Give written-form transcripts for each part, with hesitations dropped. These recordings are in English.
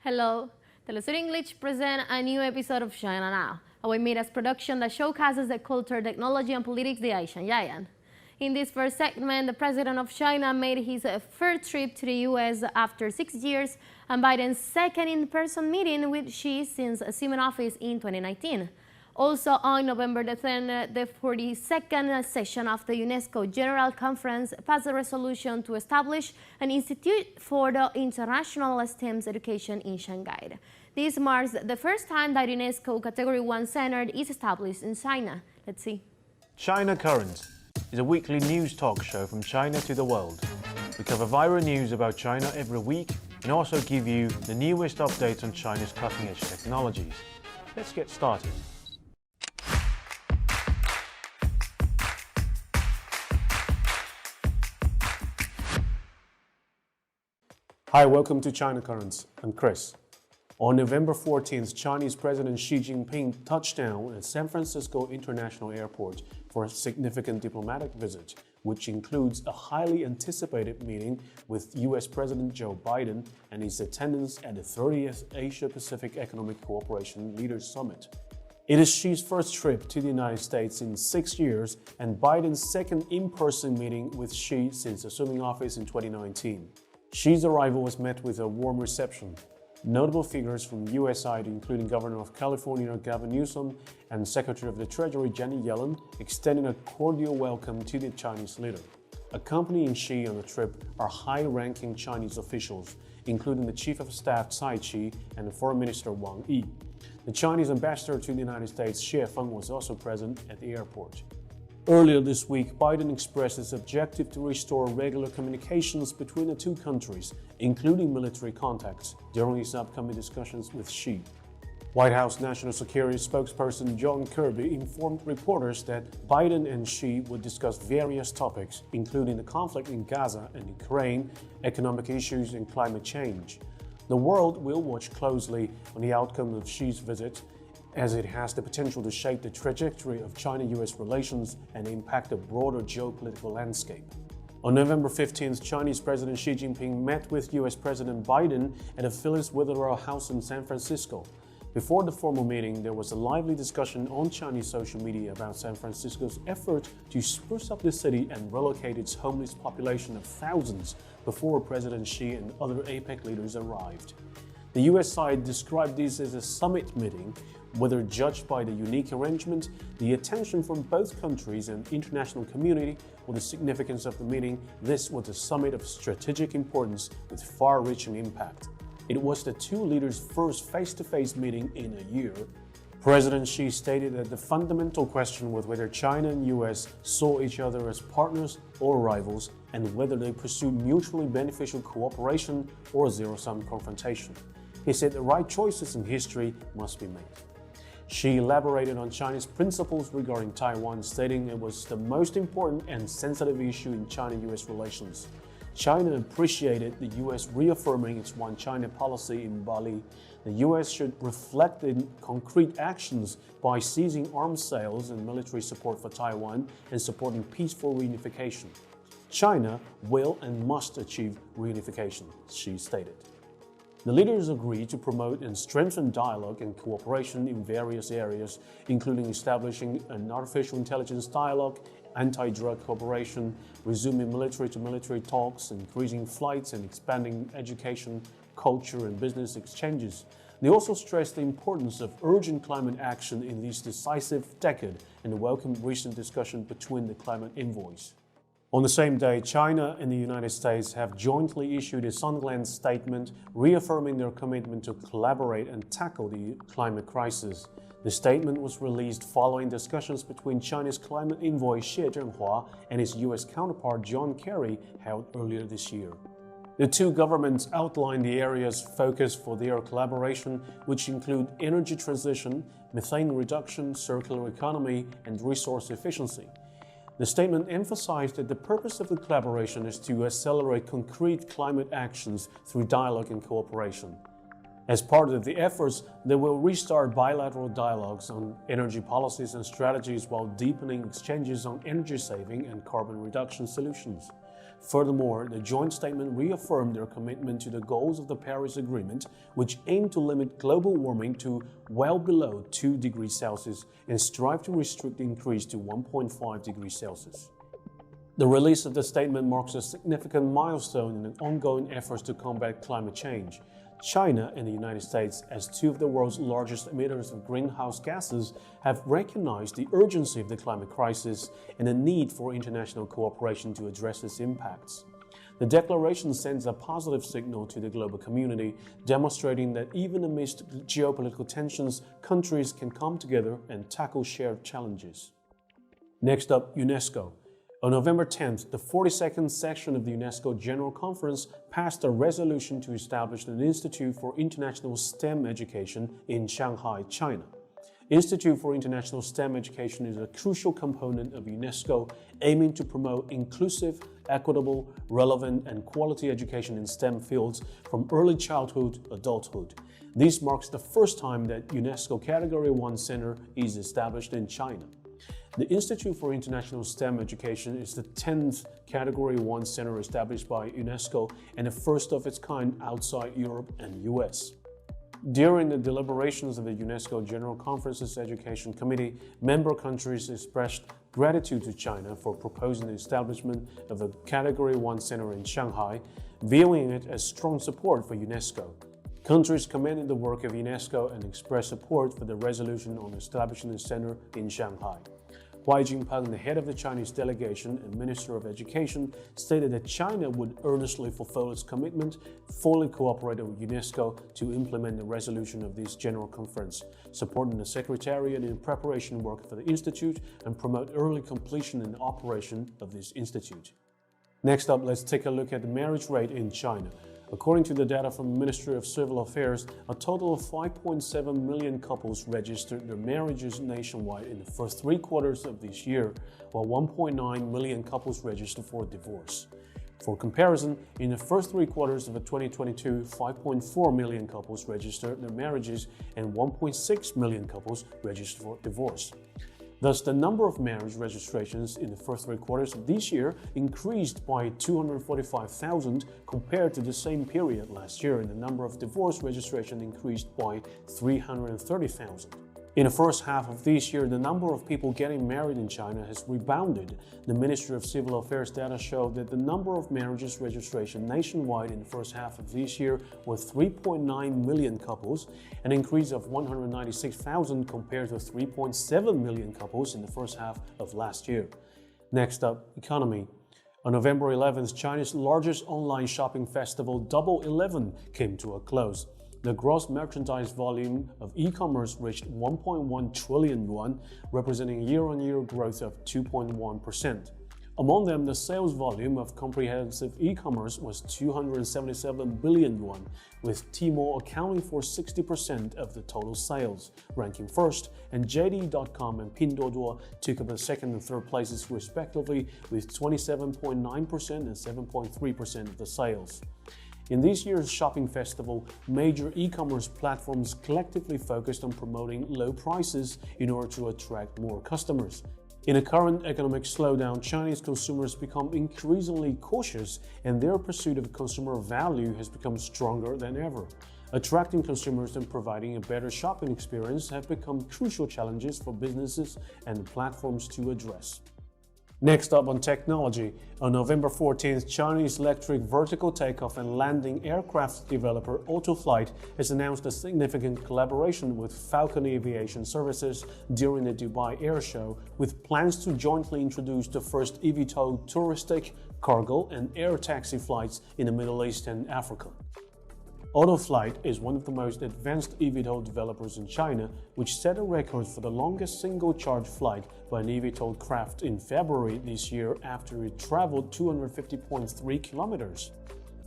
Hello, teleSUR English present a new episode of China Now, our media's production that showcases the culture, technology and politics of the Asian giant. In this first segment, the President of China made his third trip to the U.S. after 6 years and Biden's second in-person meeting with Xi since assuming office in 2019. Also on November the 10th, the 42nd session of the UNESCO General Conference passed a resolution to establish an institute for the international STEM education in Shanghai. This marks the first time that UNESCO Category 1 center is established in China. Let's see. China Current is a weekly news talk show from China to the world. We cover viral news about China every week and also give you the newest updates on China's cutting-edge technologies. Let's get started. Hi, welcome to China Currents. I'm Chris. On November 14th, Chinese President Xi Jinping touched down at San Francisco International Airport for a significant diplomatic visit, which includes a highly anticipated meeting with U.S. President Joe Biden and his attendance at the 30th Asia-Pacific Economic Cooperation Leaders Summit. It is Xi's first trip to the United States in 6 years and Biden's second in-person meeting with Xi since assuming office in 2019. Xi's arrival was met with a warm reception. Notable figures from the U.S. side, including Governor of California Gavin Newsom and Secretary of the Treasury Janet Yellen, extended a cordial welcome to the Chinese leader. Accompanying Xi on the trip are high-ranking Chinese officials, including the Chief of Staff Cai Qi and the Foreign Minister Wang Yi. The Chinese ambassador to the United States, Xie Feng, was also present at the airport. Earlier this week, Biden expressed his objective to restore regular communications between the two countries, including military contacts, during his upcoming discussions with Xi. White House National Security spokesperson John Kirby informed reporters that Biden and Xi would discuss various topics, including the conflict in Gaza and Ukraine, economic issues, and climate change. The world will watch closely on the outcome of Xi's visit, as it has the potential to shape the trajectory of China-US relations and impact the broader geopolitical landscape. On November 15th, Chinese President Xi Jinping met with US President Biden at the Phyllis Witherell House in San Francisco. Before the formal meeting, there was a lively discussion on Chinese social media about San Francisco's effort to spruce up the city and relocate its homeless population of thousands before President Xi and other APEC leaders arrived. The US side described this as a summit meeting. Whether judged by the unique arrangement, the attention from both countries and international community, or the significance of the meeting, this was a summit of strategic importance with far-reaching impact. It was the two leaders' first face-to-face meeting in a year. President Xi stated that the fundamental question was whether China and US saw each other as partners or rivals, and whether they pursued mutually beneficial cooperation or zero-sum confrontation. He said the right choices in history must be made. Xi elaborated on China's principles regarding Taiwan, stating it was the most important and sensitive issue in China-US relations. China appreciated the US reaffirming its One China policy in Bali. The US should reflect in concrete actions by ceasing arms sales and military support for Taiwan and supporting peaceful reunification. China will and must achieve reunification, Xi stated. The leaders agreed to promote and strengthen dialogue and cooperation in various areas, including establishing an artificial intelligence dialogue, anti-drug cooperation, resuming military-to-military talks, increasing flights, and expanding education, culture, and business exchanges. They also stressed the importance of urgent climate action in this decisive decade and welcomed recent discussion between the climate envoys. On the same day, China and the United States have jointly issued a Sunland statement reaffirming their commitment to collaborate and tackle the climate crisis. The statement was released following discussions between China's climate envoy Xie Zhenhua and his U.S. counterpart John Kerry held earlier this year. The two governments outlined the areas focused for their collaboration, which include energy transition, methane reduction, circular economy, and resource efficiency. The statement emphasized that the purpose of the collaboration is to accelerate concrete climate actions through dialogue and cooperation. As part of the efforts, they will restart bilateral dialogues on energy policies and strategies while deepening exchanges on energy saving and carbon reduction solutions. Furthermore, the joint statement reaffirmed their commitment to the goals of the Paris Agreement, which aim to limit global warming to well below 2 degrees Celsius and strive to restrict the increase to 1.5 degrees Celsius. The release of the statement marks a significant milestone in the ongoing efforts to combat climate change. China and the United States, as two of the world's largest emitters of greenhouse gases, have recognized the urgency of the climate crisis and the need for international cooperation to address its impacts. The declaration sends a positive signal to the global community, demonstrating that even amidst geopolitical tensions, countries can come together and tackle shared challenges. Next up, UNESCO. On November 10th, the 42nd session of the UNESCO General Conference passed a resolution to establish an Institute for International STEM Education in Shanghai, China. Institute for International STEM Education is a crucial component of UNESCO, aiming to promote inclusive, equitable, relevant, and quality education in STEM fields from early childhood to adulthood. This marks the first time that UNESCO Category 1 Center is established in China. The Institute for International STEM Education is the 10th Category 1 center established by UNESCO and the first of its kind outside Europe and US. During the deliberations of the UNESCO General Conference's Education Committee, member countries expressed gratitude to China for proposing the establishment of a Category 1 center in Shanghai, viewing it as strong support for UNESCO. Countries commended the work of UNESCO and expressed support for the resolution on establishing the center in Shanghai. Xi Jinping, the head of the Chinese delegation and Minister of Education, stated that China would earnestly fulfill its commitment, fully cooperate with UNESCO to implement the resolution of this General Conference, supporting the Secretariat in preparation work for the Institute, and promote early completion and operation of this Institute. Next up, let's take a look at the marriage rate in China. According to the data from the Ministry of Civil Affairs, a total of 5.7 million couples registered their marriages nationwide in the first 3 quarters of this year, while 1.9 million couples registered for divorce. For comparison, in the first 3 quarters of 2022, 5.4 million couples registered their marriages and 1.6 million couples registered for divorce. Thus, the number of marriage registrations in the first 3 quarters of this year increased by 245,000 compared to the same period last year, and the number of divorce registrations increased by 330,000. In the first half of this year, the number of people getting married in China has rebounded. The Ministry of Civil Affairs data showed that the number of marriages registration nationwide in the first half of this year was 3.9 million couples, an increase of 196,000 compared to 3.7 million couples in the first half of last year. Next up, economy. On November 11th, China's largest online shopping festival, Double 11, came to a close. The gross merchandise volume of e-commerce reached 1.1 trillion yuan, representing year-on-year growth of 2.1%. Among them, the sales volume of comprehensive e-commerce was 277 billion yuan, with Tmall accounting for 60% of the total sales, ranking first, and JD.com and Pinduoduo took up the second and third places respectively with 27.9% and 7.3% of the sales. In this year's shopping festival, major e-commerce platforms collectively focused on promoting low prices in order to attract more customers. In a current economic slowdown, Chinese consumers become increasingly cautious, and their pursuit of consumer value has become stronger than ever. Attracting consumers and providing a better shopping experience have become crucial challenges for businesses and platforms to address. Next up on technology, on November 14th, Chinese electric vertical takeoff and landing aircraft developer Autoflight has announced a significant collaboration with Falcon Aviation Services during the Dubai Air Show, with plans to jointly introduce the first eVTOL touristic, cargo, and air taxi flights in the Middle East and Africa. Autoflight is one of the most advanced eVTOL developers in China, which set a record for the longest single-charge flight by an eVTOL craft in February this year after it traveled 250.3 kilometers.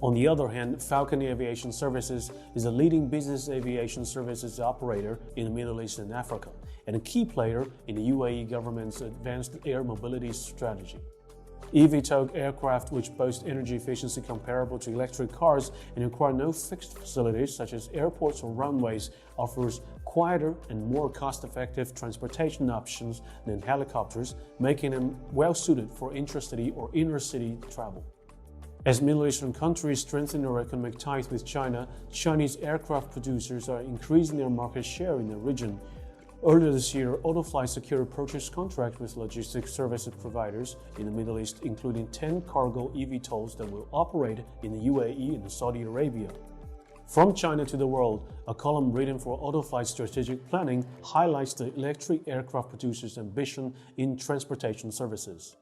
On the other hand, Falcon Aviation Services is a leading business aviation services operator in the Middle East and Africa, and a key player in the UAE government's advanced air mobility strategy. eVTOL aircraft, which boast energy efficiency comparable to electric cars and require no fixed facilities such as airports or runways, offers quieter and more cost-effective transportation options than helicopters, making them well-suited for intracity or inner-city travel. As Middle Eastern countries strengthen their economic ties with China, Chinese aircraft producers are increasing their market share in the region. Earlier this year, Autofly secured a purchase contract with logistics services providers in the Middle East, including 10 cargo eVTOLs that will operate in the UAE and Saudi Arabia. From China to the World, a column written for Autofly's strategic planning highlights the electric aircraft producers' ambition in transportation services.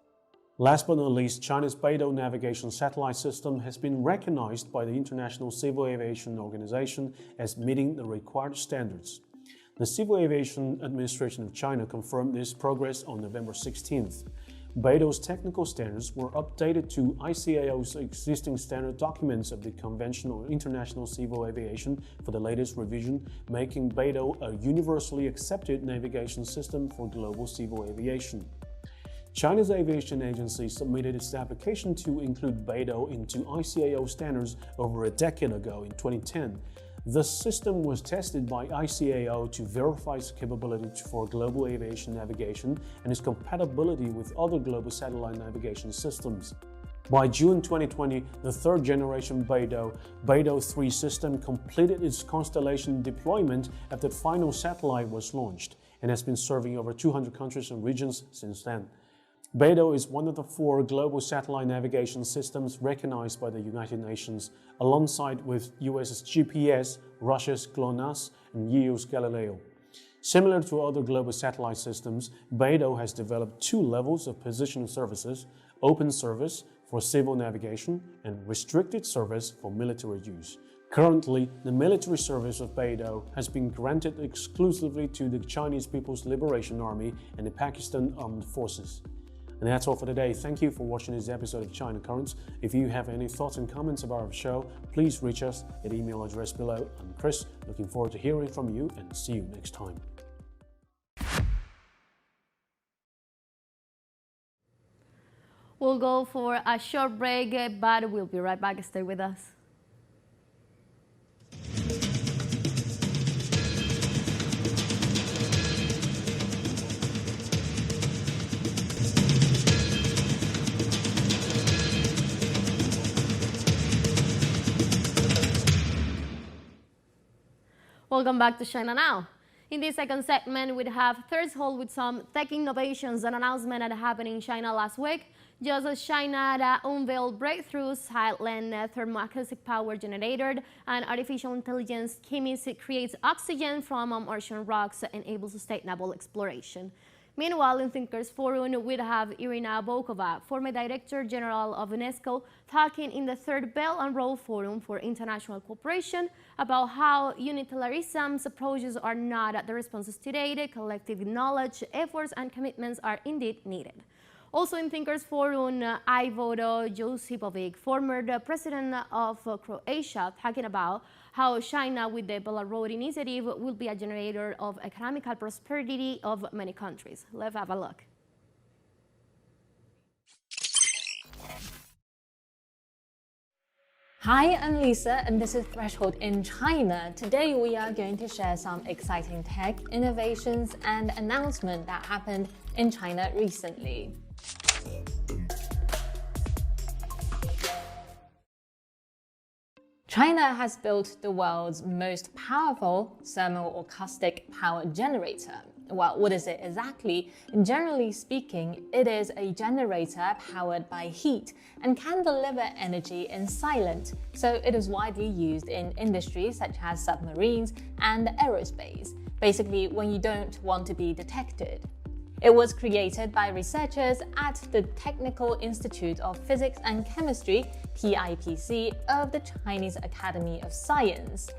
Last but not least, China's Beidou navigation satellite system has been recognized by the International Civil Aviation Organization as meeting the required standards. The Civil Aviation Administration of China confirmed this progress on November 16th. Beidou's technical standards were updated to ICAO's existing standard documents of the Convention on International Civil Aviation for the latest revision, making Beidou a universally accepted navigation system for global civil aviation. China's aviation agency submitted its application to include Beidou into ICAO standards over a decade ago in 2010. The system was tested by ICAO to verify its capability for global aviation navigation and its compatibility with other global satellite navigation systems. By June 2020, the third-generation Beidou 3 system completed its constellation deployment after the final satellite was launched and has been serving over 200 countries and regions since then. Beidou is one of the 4 global satellite navigation systems recognized by the United Nations, alongside with US's GPS, Russia's GLONASS, and EU's Galileo. Similar to other global satellite systems, Beidou has developed 2 levels of positioning services: open service for civil navigation and restricted service for military use. Currently, the military service of Beidou has been granted exclusively to the Chinese People's Liberation Army and the Pakistan Armed Forces. And that's all for today. Thank you for watching this episode of China Currents. If you have any thoughts and comments about our show, please reach us at the email address below. I'm Chris, looking forward to hearing from you, and see you next time. We'll go for a short break, but we'll be right back. Stay with us. Welcome back to China Now. In this second segment, we have Thursday with some tech innovations and announcements that happened in China last week. Just as China unveiled breakthroughs, silent thermoacoustic power generator and artificial intelligence chemist creates oxygen from Martian rocks and enables sustainable exploration. Meanwhile, in Thinkers Forum, we have Irina Volkova, former Director General of UNESCO, talking in the third Belt and Road Forum for International Cooperation about how unilateralism's approaches are not the responses today. The collective knowledge, efforts, and commitments are indeed needed. Also in Thinkers Forum, Ivo Josipovic, former President of Croatia, talking about how China, with the Belt and Road Initiative, will be a generator of economical prosperity of many countries. Let's have a look. Hi, I'm Lisa, and this is Threshold in China. Today we are going to share some exciting tech innovations and announcements that happened in China recently. China has built the world's most powerful thermoacoustic power generator. Well, what is it exactly? Generally speaking, it is a generator powered by heat and can deliver energy in silent, so it is widely used in industries such as submarines and aerospace, basically when you don't want to be detected. It was created by researchers at the Technical Institute of Physics and Chemistry, TIPC, of the Chinese Academy of Science.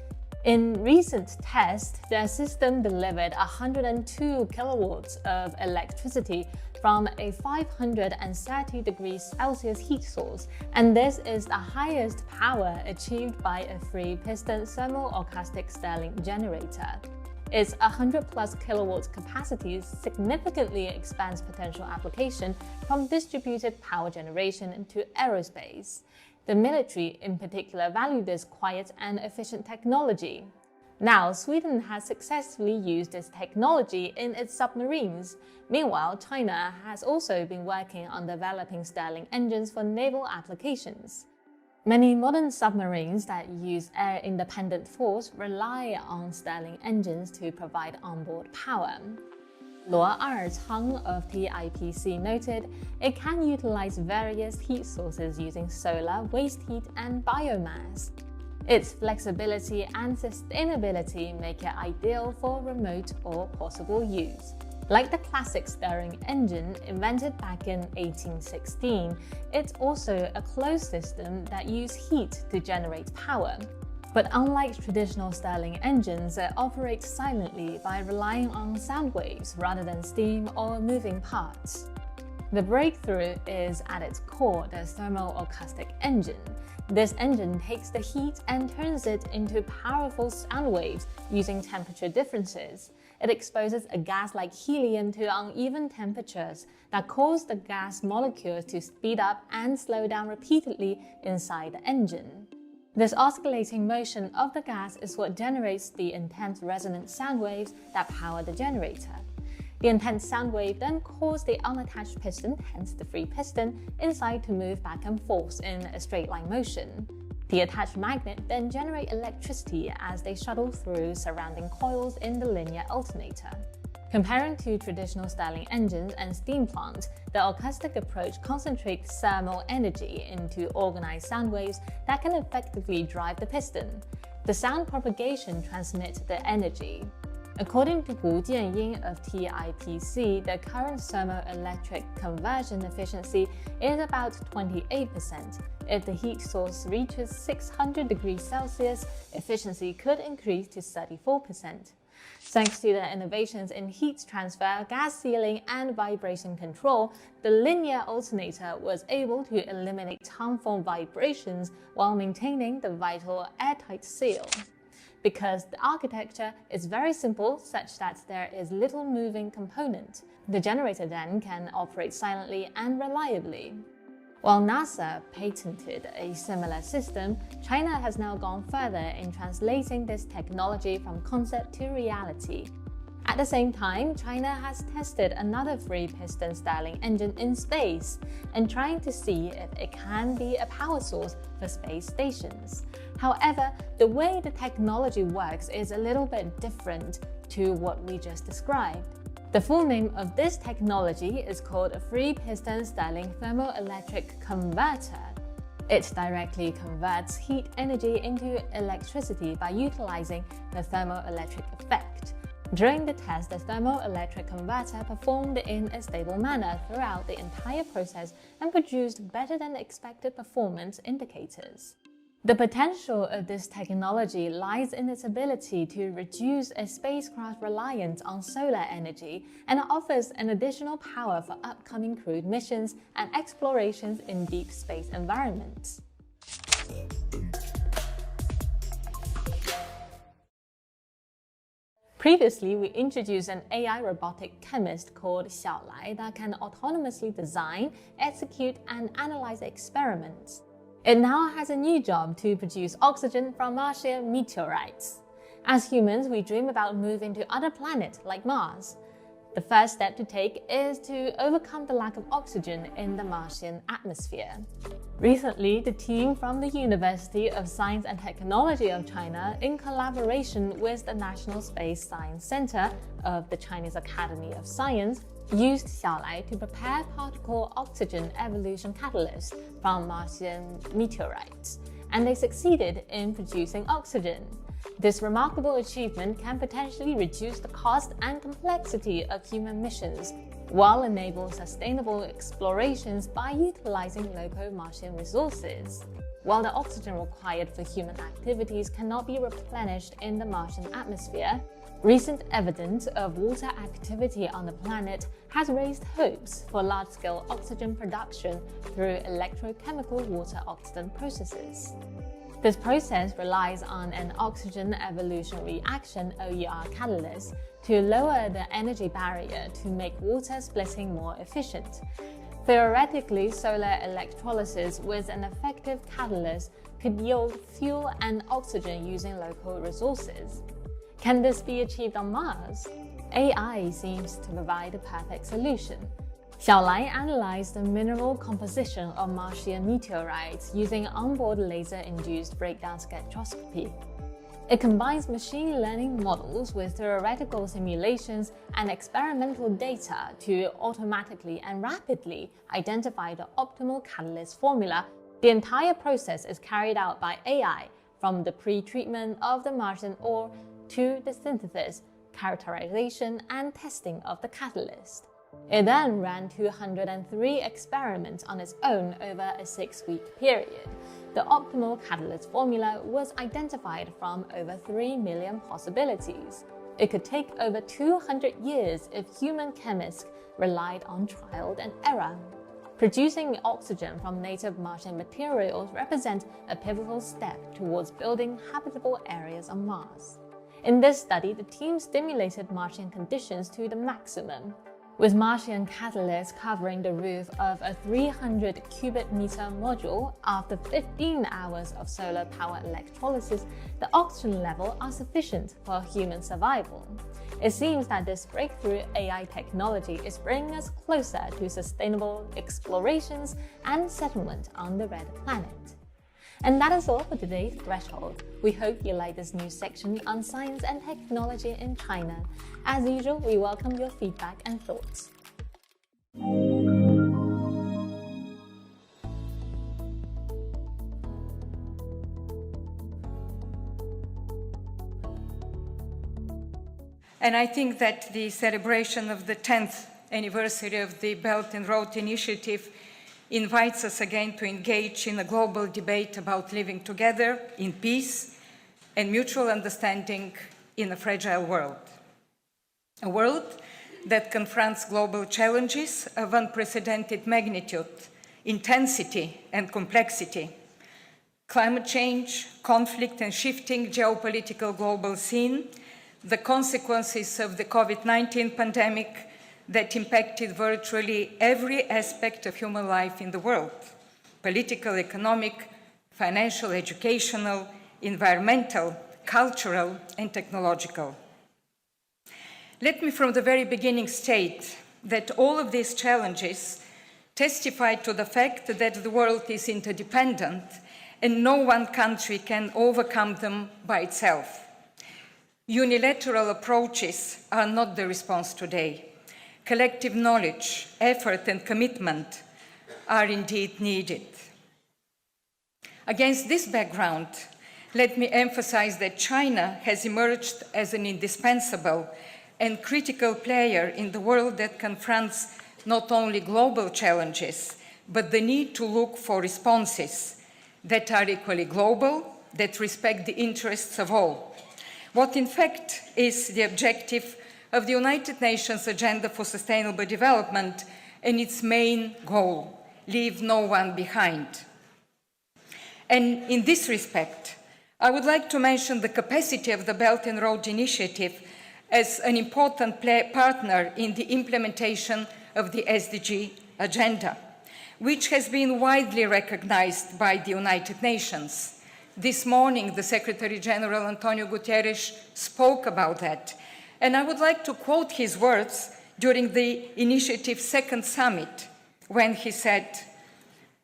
In recent tests, their system delivered 102 kilowatts of electricity from a 530 degrees Celsius heat source, and this is the highest power achieved by a free-piston thermoacoustic Stirling generator. Its 100 plus kilowatts capacity significantly expands potential application from distributed power generation into aerospace. The military in particular value this quiet and efficient technology. Now, Sweden has successfully used this technology in its submarines. Meanwhile, China has also been working on developing Stirling engines for naval applications. Many modern submarines that use air-independent force rely on Stirling engines to provide onboard power. Luo Ertang of TIPC noted it can utilize various heat sources using solar, waste heat, and biomass. Its flexibility and sustainability make it ideal for remote or portable use. Like the classic Stirling engine invented back in 1816, it's also a closed system that uses heat to generate power. But unlike traditional Stirling engines, it operates silently by relying on sound waves rather than steam or moving parts. The breakthrough is at its core the thermoacoustic engine. This engine takes the heat and turns it into powerful sound waves using temperature differences. It exposes a gas like helium to uneven temperatures that cause the gas molecules to speed up and slow down repeatedly inside the engine. This oscillating motion of the gas is what generates the intense resonant sound waves that power the generator. The intense sound wave then causes the unattached piston, hence the free piston, inside to move back and forth in a straight line motion. The attached magnet then generates electricity as they shuttle through surrounding coils in the linear alternator. Comparing to traditional Stirling engines and steam plants, the acoustic approach concentrates thermal energy into organized sound waves that can effectively drive the piston. The sound propagation transmits the energy. According to Gu Jianying of TIPC, the current thermoelectric conversion efficiency is about 28%. If the heat source reaches 600 degrees Celsius, efficiency could increase to 34%. Thanks to the innovations in heat transfer, gas sealing, and vibration control, the linear alternator was able to eliminate harmful vibrations while maintaining the vital airtight seal. Because the architecture is very simple such that there is little moving component, the generator then can operate silently and reliably. While NASA patented a similar system, China has now gone further in translating this technology from concept to reality. At the same time, China has tested another free-piston Stirling engine in space and trying to see if it can be a power source for space stations. However, the way the technology works is a little bit different to what we just described. The full name of this technology is called a free-piston Stirling thermoelectric converter. It directly converts heat energy into electricity by utilizing the thermoelectric effect. During the test, the thermoelectric converter performed in a stable manner throughout the entire process and produced better than expected performance indicators. The potential of this technology lies in its ability to reduce a spacecraft's reliance on solar energy and offers an additional power for upcoming crewed missions and explorations in deep space environments. Previously, we introduced an AI robotic chemist called Xiaolai that can autonomously design, execute, and analyze experiments. It now has a new job to produce oxygen from Martian meteorites. As humans, we dream about moving to other planets like Mars. The first step to take is to overcome the lack of oxygen in the Martian atmosphere. Recently, the team from the University of Science and Technology of China, in collaboration with the National Space Science Center of the Chinese Academy of Science, used Xiaolai to prepare particle oxygen evolution catalysts from Martian meteorites, and they succeeded in producing oxygen. This remarkable achievement can potentially reduce the cost and complexity of human missions, while enable sustainable explorations by utilizing local Martian resources. While the oxygen required for human activities cannot be replenished in the Martian atmosphere, recent evidence of water activity on the planet has raised hopes for large-scale oxygen production through electrochemical water oxidation processes. This process relies on an oxygen evolution reaction (OER) catalyst to lower the energy barrier to make water splitting more efficient. Theoretically, solar electrolysis with an effective catalyst could yield fuel and oxygen using local resources. Can this be achieved on Mars? AI seems to provide a perfect solution. Xiaolai analyzed the mineral composition of Martian meteorites using onboard laser-induced breakdown spectroscopy. It combines machine learning models with theoretical simulations and experimental data to automatically and rapidly identify the optimal catalyst formula. The entire process is carried out by AI, from the pre-treatment of the Martian ore to the synthesis, characterization, and testing of the catalyst. It then ran 203 experiments on its own over a 6-week period. The optimal catalyst formula was identified from over 3 million possibilities. It could take over 200 years if human chemists relied on trial and error. Producing oxygen from native Martian materials represents a pivotal step towards building habitable areas on Mars. In this study, the team stimulated Martian conditions to the maximum. With Martian catalysts covering the roof of a 300 cubic meter module, after 15 hours of solar power electrolysis, the oxygen levels are sufficient for human survival. It seems that this breakthrough AI technology is bringing us closer to sustainable explorations and settlement on the red planet. And that is all for today's Threshold. We hope you like this new section on science and technology in China. As usual, we welcome your feedback and thoughts. And I think that the celebration of the 10th anniversary of the Belt and Road Initiative invites us again to engage in a global debate about living together in peace and mutual understanding in a fragile world. A world that confronts global challenges of unprecedented magnitude, intensity, and complexity. Climate change, conflict, and shifting geopolitical global scene, the consequences of the COVID-19 pandemic that impacted virtually every aspect of human life in the world: political, economic, financial, educational, environmental, cultural, and technological. Let me from the very beginning state that all of these challenges testify to the fact that the world is interdependent and no one country can overcome them by itself. Unilateral approaches are not the response today. Collective knowledge, effort, and commitment are indeed needed. Against this background, let me emphasize that China has emerged as an indispensable and critical player in the world that confronts not only global challenges, but the need to look for responses that are equally global, that respect the interests of all. What in fact is the objective of the United Nations Agenda for Sustainable Development and its main goal: leave no one behind. And in this respect, I would like to mention the capacity of the Belt and Road Initiative as an important partner in the implementation of the SDG agenda, which has been widely recognized by the United Nations. This morning, the Secretary General Antonio Guterres spoke about that. And I would like to quote his words during the initiative's second summit, when he said,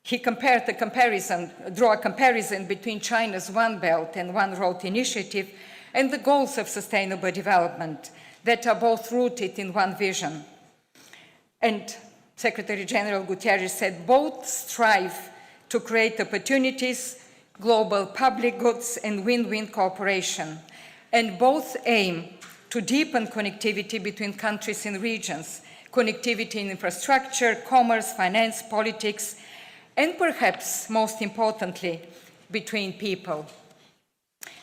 he drew a comparison between China's One Belt and One Road initiative and the goals of sustainable development that are both rooted in one vision. And Secretary General Guterres said, both strive to create opportunities, global public goods, and win-win cooperation, and both aim to deepen connectivity between countries and regions, connectivity in infrastructure, commerce, finance, politics, and perhaps most importantly, between people.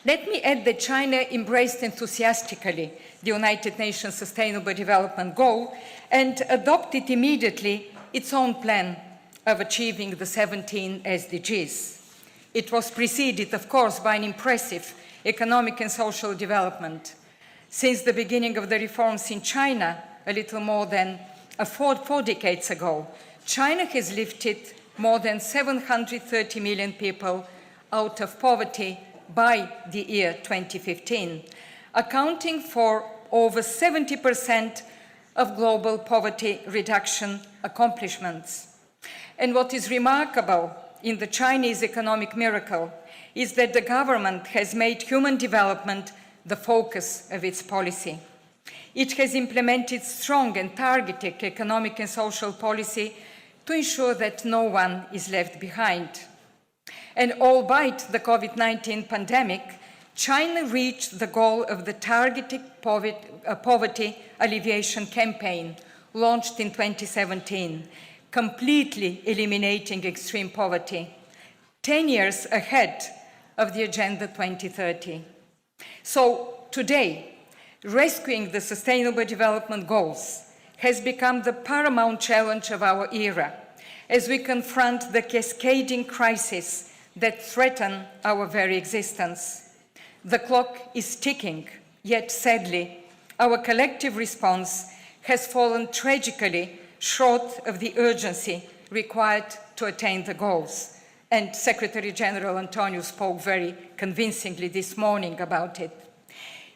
Let me add that China embraced enthusiastically the United Nations Sustainable Development Goal and adopted immediately its own plan of achieving the 17 SDGs. It was preceded, of course, by an impressive economic and social development. Since the beginning of the reforms in China, a little more than four decades ago, China has lifted more than 730 million people out of poverty by the year 2015, accounting for over 70% of global poverty reduction accomplishments. And what is remarkable in the Chinese economic miracle is that the government has made human development the focus of its policy. It has implemented strong and targeted economic and social policy to ensure that no one is left behind. And albeit the COVID-19 pandemic, China reached the goal of the targeted poverty alleviation campaign launched in 2017, completely eliminating extreme poverty, 10 years ahead of the Agenda 2030. So today, rescuing the Sustainable Development Goals has become the paramount challenge of our era as we confront the cascading crises that threaten our very existence. The clock is ticking, yet sadly, our collective response has fallen tragically short of the urgency required to attain the goals. And Secretary General Antonio spoke very convincingly this morning about it.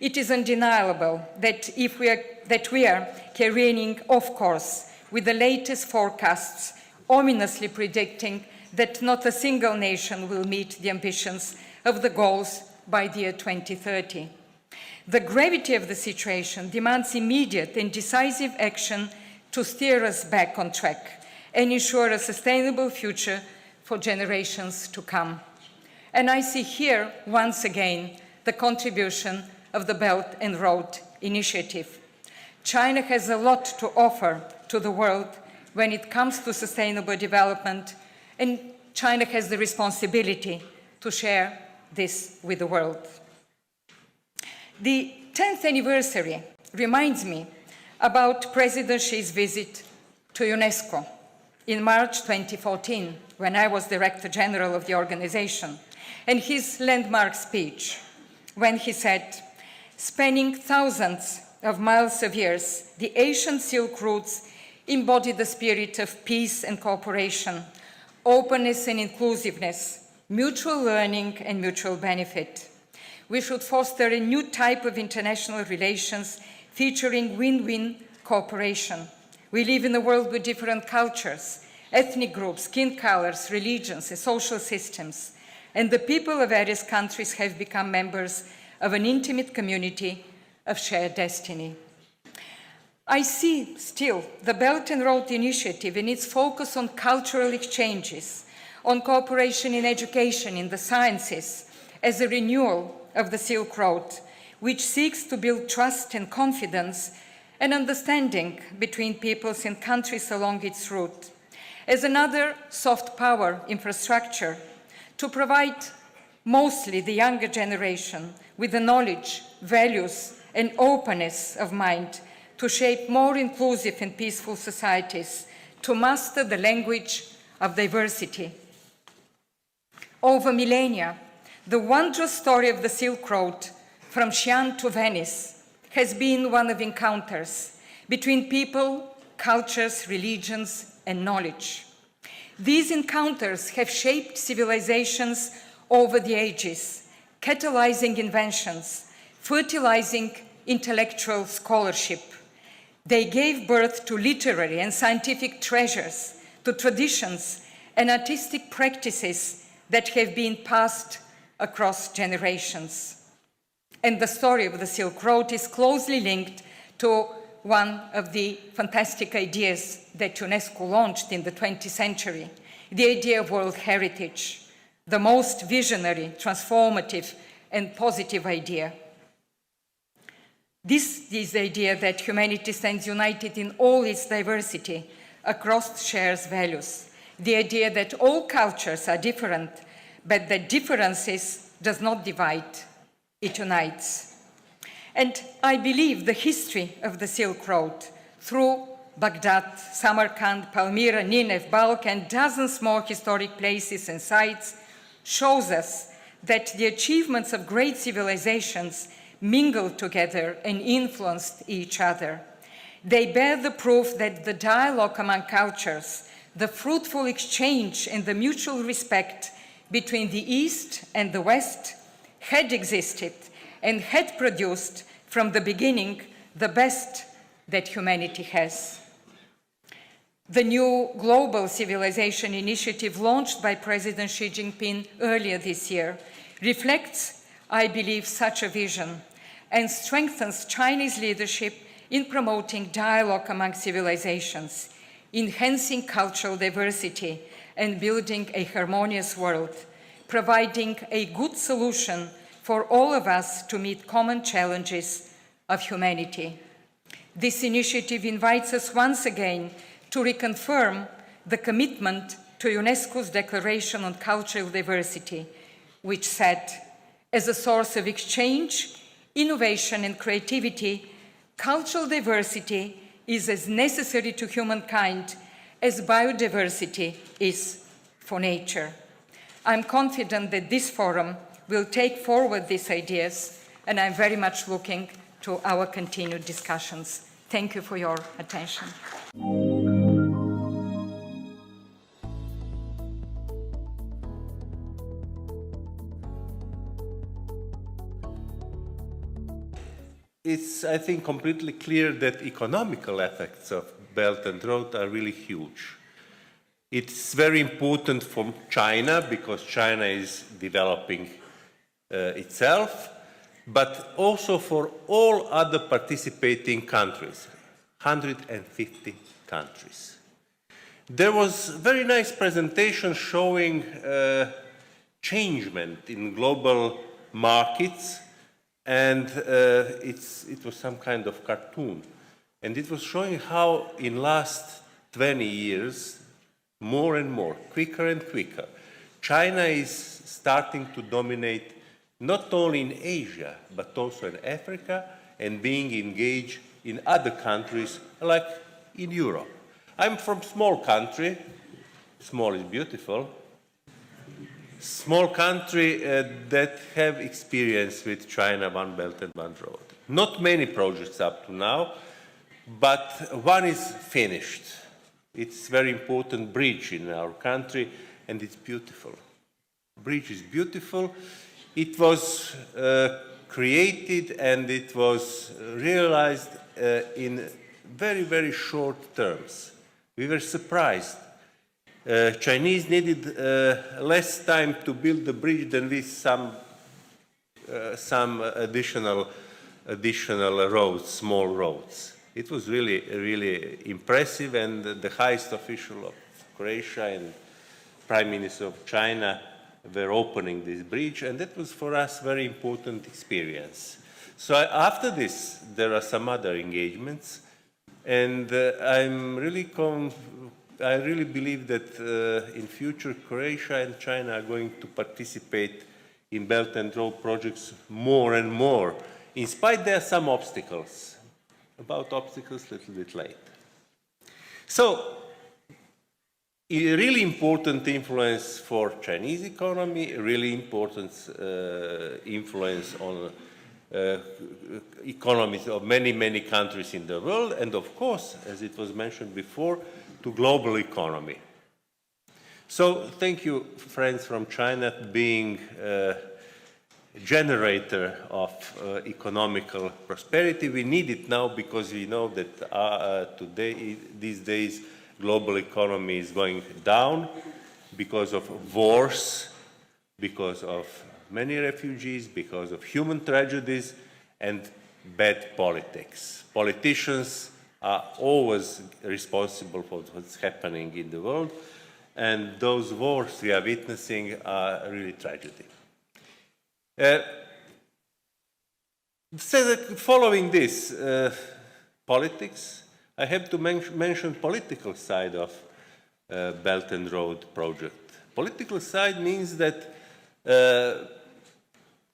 It is undeniable that we are careening off course with the latest forecasts ominously predicting that not a single nation will meet the ambitions of the goals by the year 2030. The gravity of the situation demands immediate and decisive action to steer us back on track and ensure a sustainable future for generations to come. And I see here, once again, the contribution of the Belt and Road Initiative. China has a lot to offer to the world when it comes to sustainable development, and China has the responsibility to share this with the world. The 10th anniversary reminds me about President Xi's visit to UNESCO in March 2014, when I was Director General of the organization, and his landmark speech, when he said, "Spanning thousands of miles of years, the ancient Silk routes embody the spirit of peace and cooperation, openness and inclusiveness, mutual learning and mutual benefit. We should foster a new type of international relations featuring win-win cooperation. We live in a world with different cultures, ethnic groups, skin colors, religions, and social systems, and the people of various countries have become members of an intimate community of shared destiny." I see still the Belt and Road Initiative and its focus on cultural exchanges, on cooperation in education, in the sciences, as a renewal of the Silk Road, which seeks to build trust and confidence and understanding between peoples and countries along its route, as another soft power infrastructure to provide mostly the younger generation with the knowledge, values, and openness of mind to shape more inclusive and peaceful societies, to master the language of diversity. Over millennia, the wondrous story of the Silk Road, from Xi'an to Venice, has been one of encounters between people, cultures, religions, and knowledge. These encounters have shaped civilizations over the ages, catalyzing inventions, fertilizing intellectual scholarship. They gave birth to literary and scientific treasures, to traditions and artistic practices that have been passed across generations. And the story of the Silk Road is closely linked to one of the fantastic ideas that UNESCO launched in the 20th century, the idea of world heritage, the most visionary, transformative, and positive idea. This is the idea that humanity stands united in all its diversity across shared values. The idea that all cultures are different, but that differences does not divide, it unites. And I believe the history of the Silk Road through Baghdad, Samarkand, Palmyra, Nineveh, Balkh, and dozens more historic places and sites shows us that the achievements of great civilizations mingled together and influenced each other. They bear the proof that the dialogue among cultures, the fruitful exchange and the mutual respect between the East and the West had existed and had produced from the beginning the best that humanity has. The new Global Civilization Initiative launched by President Xi Jinping earlier this year reflects, I believe, such a vision and strengthens Chinese leadership in promoting dialogue among civilizations, enhancing cultural diversity, and building a harmonious world, providing a good solution for all of us to meet common challenges of humanity. This initiative invites us once again to reconfirm the commitment to UNESCO's Declaration on Cultural Diversity, which said, as a source of exchange, innovation and creativity, cultural diversity is as necessary to humankind as biodiversity is for nature. I'm confident that this forum will take forward these ideas, and I'm very much looking to our continued discussions. Thank you for your attention. It's, I think, completely clear that economical effects of Belt and Road are really huge. It's very important for China because China is developing itself, but also for all other participating countries, 150 countries. There was a very nice presentation showing changement in global markets, and it was some kind of cartoon. And it was showing how in last 20 years, more and more, quicker and quicker, China is starting to dominate not only in Asia, but also in Africa, and being engaged in other countries like in Europe. I'm from a small country, small is beautiful, small country that have experience with China One Belt and One Road. Not many projects up to now, but one is finished. It's a very important bridge in our country, and it's beautiful. Bridge is beautiful. It was created and it was realized in very, very short terms. We were surprised. Chinese needed less time to build the bridge than with some additional roads, small roads. It was really, really impressive, and the highest official of Croatia and Prime Minister of China were opening this bridge, and that was for us a very important experience. So after this, there are some other engagements, and I really believe that in future Croatia and China are going to participate in Belt and Road projects more and more. In spite there are some obstacles. About obstacles a little bit late. So, a really important influence for Chinese economy, a really important influence on economies of many, many countries in the world, and of course, as it was mentioned before, to global economy. So, thank you, friends from China, being generator of economical prosperity. We need it now because we know that these days, global economy is going down because of wars, because of many refugees, because of human tragedies and bad politics. Politicians are always responsible for what's happening in the world, and those wars we are witnessing are really tragedy. Following this politics, I have to mention political side of Belt and Road project. Political side means that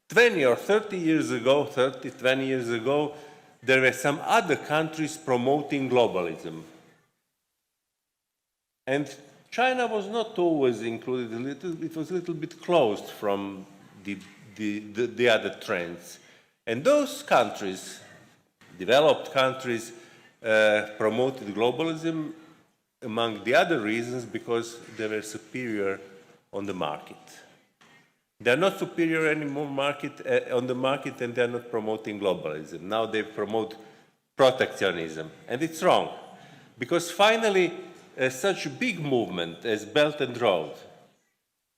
20 or 30 years ago, 20 years ago, there were some other countries promoting globalism. And China was not always included, it was a little bit closed from the other trends. And those countries, developed countries, promoted globalism, among the other reasons, because they were superior on the market. They are not superior anymore on the market, and they are not promoting globalism. Now they promote protectionism. And it's wrong, because finally, such a big movement as Belt and Road,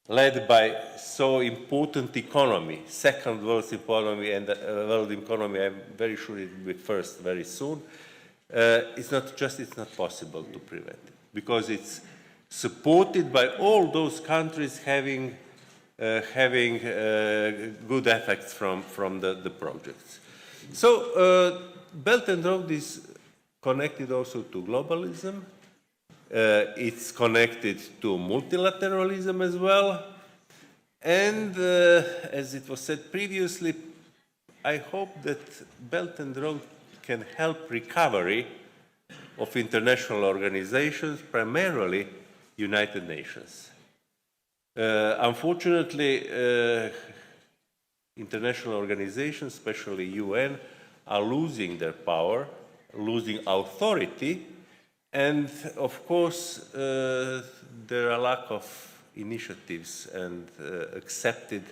led by so important economy, second world economy and world economy, I'm very sure it will be first very soon, it's not possible to prevent it, because it's supported by all those countries having good effects from the projects. So Belt and Road is connected also to globalism. It's connected to multilateralism as well. And as it was said previously, I hope that Belt and Road can help recovery of international organizations, primarily United Nations. Unfortunately, international organizations, especially UN, are losing their power, losing authority, and of course, there are a lack of initiatives and accepted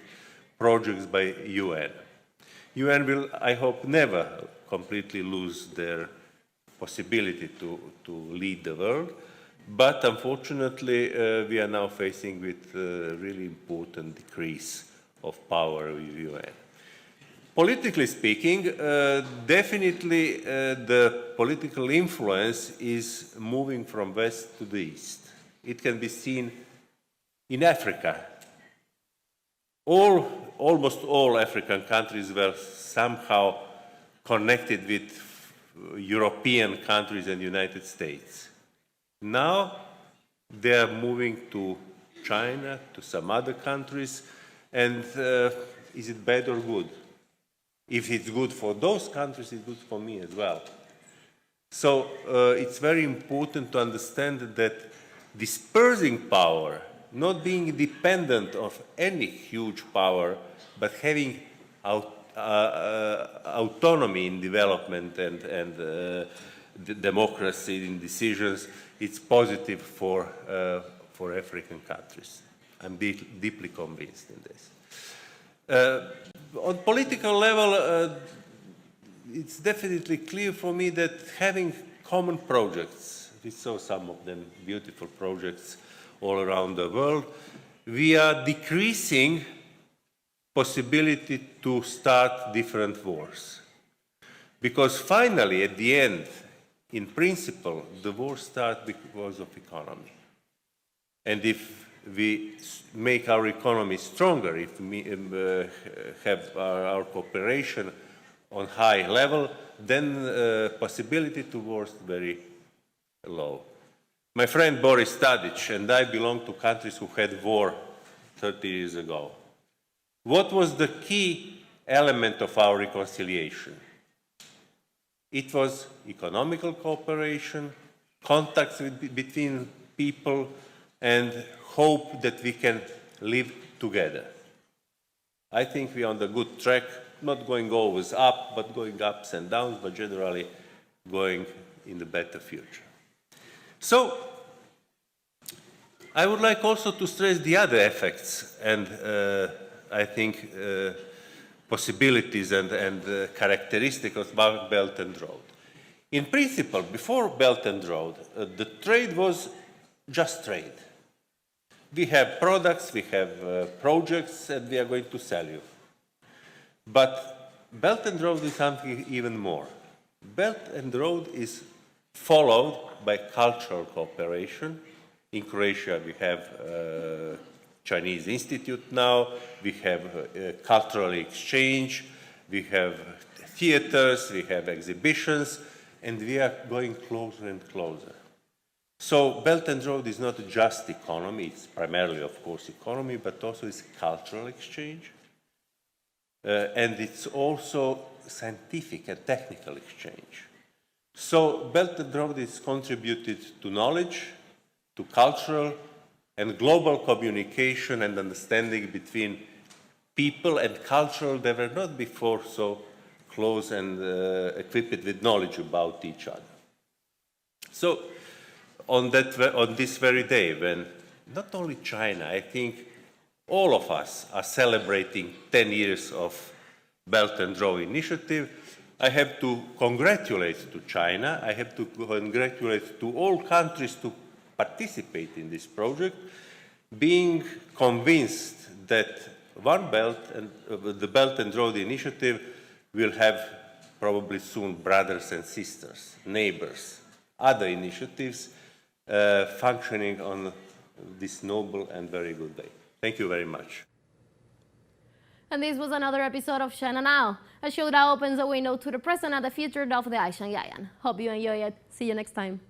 projects by UN. UN will, I hope, never completely lose their possibility to lead the world, but unfortunately, we are now facing with a really important decrease of power with UN. Politically speaking, definitely the political influence is moving from west to the east. It can be seen in Africa. Almost all African countries were somehow connected with European countries and United States. Now they are moving to China, to some other countries, and is it bad or good? If it's good for those countries, it's good for me as well. So it's very important to understand that dispersing power, not being dependent of any huge power, but having autonomy in development and democracy in decisions, it's positive for African countries. I'm deeply convinced in this. On political level, it's definitely clear for me that having common projects, we saw some of them, beautiful projects all around the world, we are decreasing possibility to start different wars. Because finally, at the end, in principle, the war starts because of economy. And if we make our economy stronger, if we have our cooperation on high level, then possibility to war is very low. My friend Boris Tadic and I belong to countries who had war 30 years ago. What was the key element of our reconciliation? It was economical cooperation, contacts between people, and hope that we can live together. I think we are on the good track, not going always up, but going ups and downs, but generally going in the better future. So, I would like also to stress the other effects and I think possibilities and characteristics of Belt and Road. In principle, before Belt and Road, the trade was just trade. We have products, we have projects, and we are going to sell you. But Belt and Road is something even more. Belt and Road is followed by cultural cooperation. In Croatia, we have Chinese Institute now, we have cultural exchange, we have theaters, we have exhibitions, and we are going closer and closer. So Belt and Road is not just economy, it's primarily, of course, economy, but also it's cultural exchange. And it's also scientific and technical exchange. So Belt and Road is contributed to knowledge, to cultural and global communication and understanding between people and cultural that were not before so close and equipped with knowledge about each other. So on this very day, when not only China, I think all of us are celebrating 10 years of Belt and Road initiative, I have to congratulate to China. I have to congratulate to all countries to participate in this project, being convinced that One Belt and the Belt and Road Initiative will have probably soon brothers and sisters, neighbors, other initiatives functioning on this noble and very good day. Thank you very much. And this was another episode of China Now, a show that opens a window to the present and the future of the Aishan Yayan. Hope you enjoy it. See you next time.